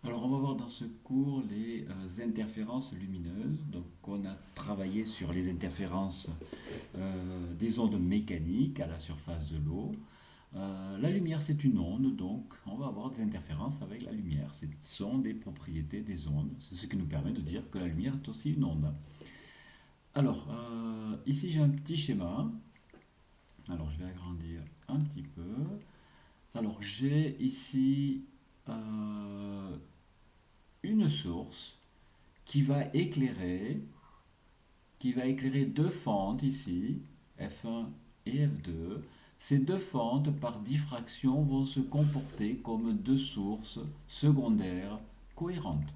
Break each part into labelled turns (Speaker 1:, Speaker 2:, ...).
Speaker 1: Alors, on va voir dans ce cours les interférences lumineuses. Donc, on a travaillé sur les interférences des ondes mécaniques à la surface de l'eau. La lumière, c'est une onde, donc on va avoir des interférences avec la lumière. Ce sont des propriétés des ondes. C'est ce qui nous permet de dire que la lumière est aussi une onde. Alors, ici, j'ai un petit schéma. Alors, je vais agrandir un petit peu. Alors, j'ai ici une source qui va éclairer, deux fentes ici, F1 et F2. Ces deux fentes, par diffraction, vont se comporter comme deux sources secondaires cohérentes.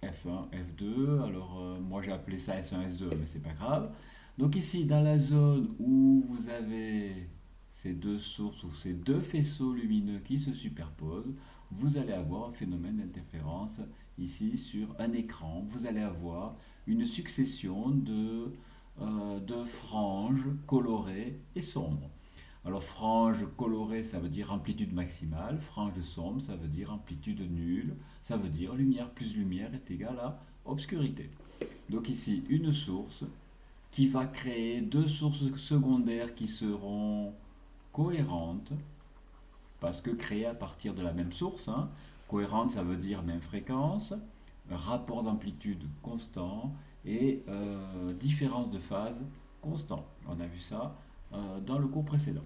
Speaker 1: F1, F2, alors moi j'ai appelé ça S1, S2, mais c'est pas grave. Donc ici, dans la zone où vous avez ces deux sources ou ces deux faisceaux lumineux qui se superposent, vous allez avoir un phénomène d'interférence ici sur un écran. Vous allez avoir une succession de franges colorées et sombres. Alors frange colorée, ça veut dire amplitude maximale, frange sombre, ça veut dire amplitude nulle, ça veut dire lumière plus lumière est égale à obscurité. Donc ici, une source qui va créer deux sources secondaires qui seront cohérentes, parce que créées à partir de la même source. Hein. Cohérente, ça veut dire même fréquence, rapport d'amplitude constant et différence de phase constant. On a vu ça dans le cours précédent.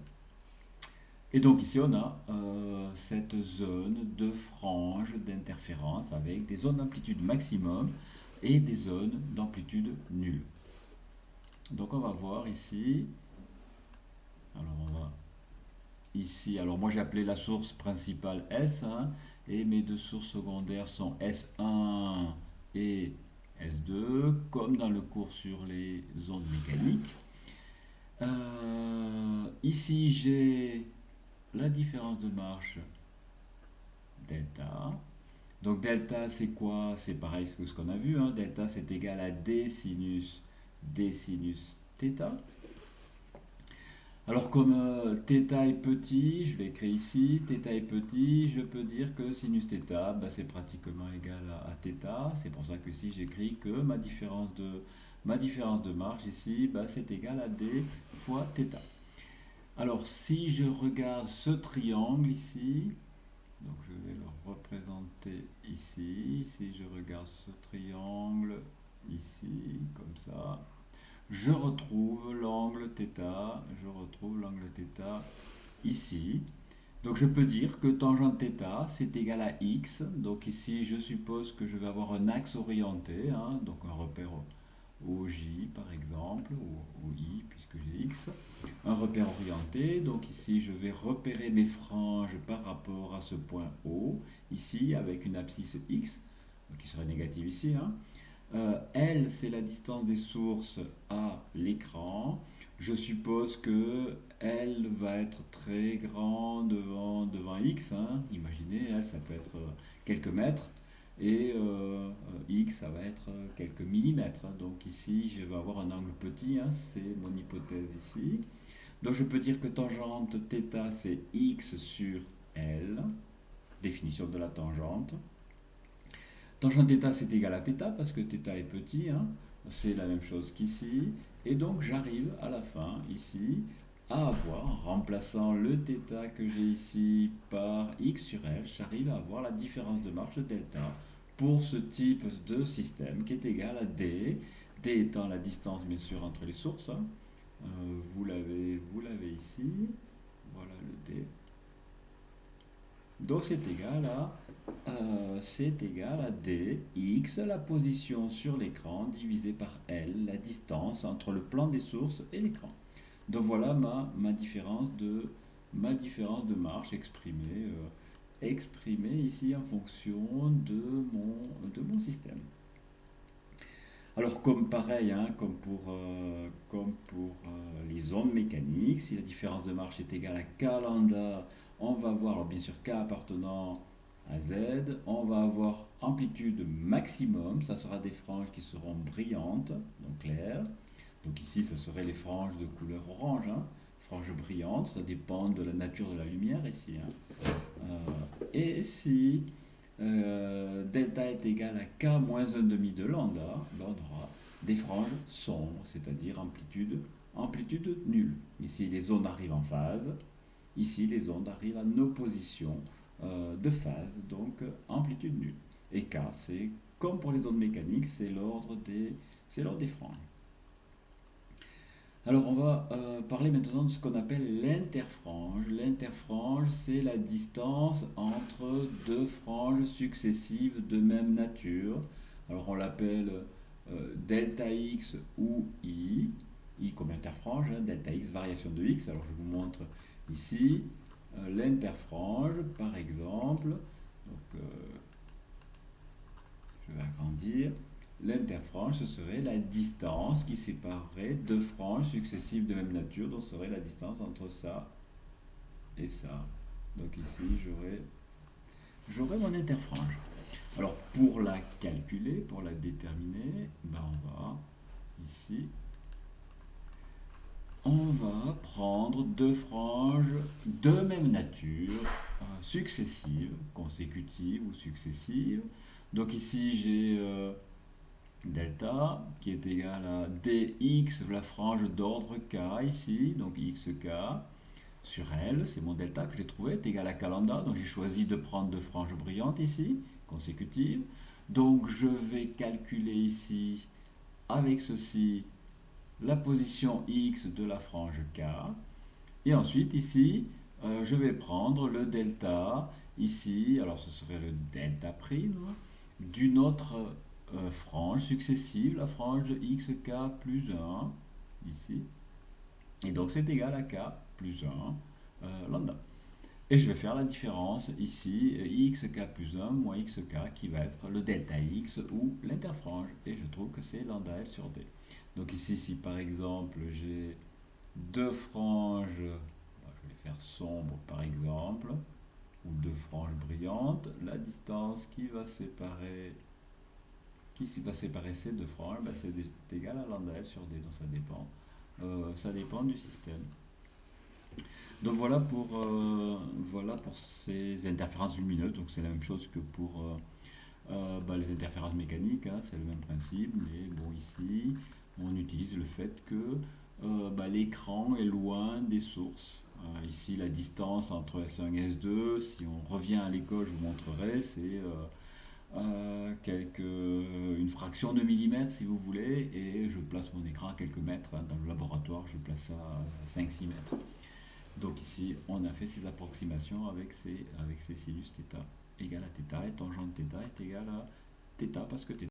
Speaker 1: Et donc ici on a cette zone de frange d'interférence avec des zones d'amplitude maximum et des zones d'amplitude nulle. Donc on va voir ici, alors on va ici, alors moi j'ai appelé la source principale S, hein, et mes deux sources secondaires sont S1 et S2, comme dans le cours sur les ondes mécaniques. Ici j'ai la différence de marche delta. Donc delta c'est quoi? C'est pareil que ce qu'on a vu. Hein. Delta c'est égal à d sinus θ. Alors comme θ est petit, je vais écrire ici, θ est petit, je peux dire que sinus θ, bah, c'est pratiquement égal à θ. C'est pour ça que ici j'écris que ma différence de marche ici, bah, c'est égal à d fois θ. Alors si je regarde ce triangle ici, donc je vais le représenter ici. Si je regarde ce triangle ici, comme ça, je retrouve l'angle θ. Je retrouve l'angle θ ici. Donc je peux dire que tangente θ, c'est égal à x. Donc ici, je suppose que je vais avoir un axe orienté, hein, donc un repère OJ par exemple, ou I puisque j'ai X, un repère orienté. Donc ici, je vais repérer mes franges par rapport à ce point O, ici avec une abscisse X, qui serait négative ici. Hein. L, c'est la distance des sources à l'écran. Je suppose que L va être très grand devant X. Hein. Imaginez, L, ça peut être quelques mètres. Et X, ça va être quelques millimètres. Hein. Donc ici, je vais avoir un angle petit. Hein. C'est mon hypothèse ici. Donc je peux dire que tangente θ, c'est X sur L. Définition de la tangente. Tangente θ, c'est égal à θ parce que θ est petit, hein. C'est la même chose qu'ici. Et donc j'arrive à la fin, ici, à avoir, en remplaçant le θ que j'ai ici par x sur L, j'arrive à avoir la différence de marche de delta pour ce type de système qui est égal à d. D étant la distance, bien sûr, entre les sources. Hein. Vous l'avez ici. Voilà le d. Donc c'est égal à dx, la position sur l'écran, divisé par L, la distance entre le plan des sources et l'écran. Donc voilà ma différence de marche exprimée ici en fonction de mon système. Alors comme pareil, hein, comme pour les ondes mécaniques, si la différence de marche est égale à k lambda, on va avoir, alors bien sûr k appartenant à z, on va avoir amplitude maximum, ça sera des franges qui seront brillantes, donc claires. Donc ici, ça serait les franges de couleur orange, hein, franges brillantes, ça dépend de la nature de la lumière ici. Hein. Et si delta est égal à k moins 1 demi de lambda, ben on aura des franges sombres, c'est-à-dire amplitude nulle. Ici, les ondes arrivent en phase. Ici, les ondes arrivent en opposition de phase, donc amplitude nulle. Et K, c'est comme pour les ondes mécaniques, c'est l'ordre des franges. Alors, on va parler maintenant de ce qu'on appelle l'interfrange. L'interfrange, c'est la distance entre deux franges successives de même nature. Alors, on l'appelle delta x ou i, i comme interfrange, hein, delta x, variation de x. Alors, je vous montre ici l'interfrange, par exemple. Donc, je vais agrandir. L'interfrange, ce serait la distance qui séparerait deux franges successives de même nature, donc ce serait la distance entre ça et ça. Donc ici, j'aurai mon interfrange. Alors pour la calculer, pour la déterminer, ben on va prendre deux franges de même nature, successives, consécutives ou successives. Donc ici, j'ai delta qui est égal à dx, la frange d'ordre k ici, donc xk sur L, c'est mon delta que j'ai trouvé, est égal à k lambda, donc j'ai choisi de prendre deux franges brillantes ici, consécutives. Donc je vais calculer ici, avec ceci, la position x de la frange k, et ensuite ici, je vais prendre le delta, ici, alors ce serait le delta prime, d'une autre frange successive, la frange de xk plus 1, ici. Et donc c'est égal à k plus 1 lambda. Et je vais faire la différence ici, xk plus 1 moins xk, qui va être le delta x ou l'interfrange. Et je trouve que c'est lambda L sur d. Donc ici, si par exemple j'ai deux franges, je vais les faire sombres par exemple, ou deux franges brillantes, la distance qui va séparer ces deux franges, ben c'est égal à lambda L sur d, donc ça dépend du système. Donc voilà pour ces interférences lumineuses, donc c'est la même chose que pour les interférences mécaniques, hein, c'est le même principe, mais bon ici on utilise le fait que l'écran est loin des sources. Ici la distance entre S1 et S2, si on revient à l'école je vous montrerai, c'est une fraction de millimètre si vous voulez, et je place mon écran à quelques mètres, hein. Dans le laboratoire je place ça à 5-6 mètres. Donc ici on a fait ces approximations avec ces sinus θ égale à θ, et tangente θ est égal à θ parce que θ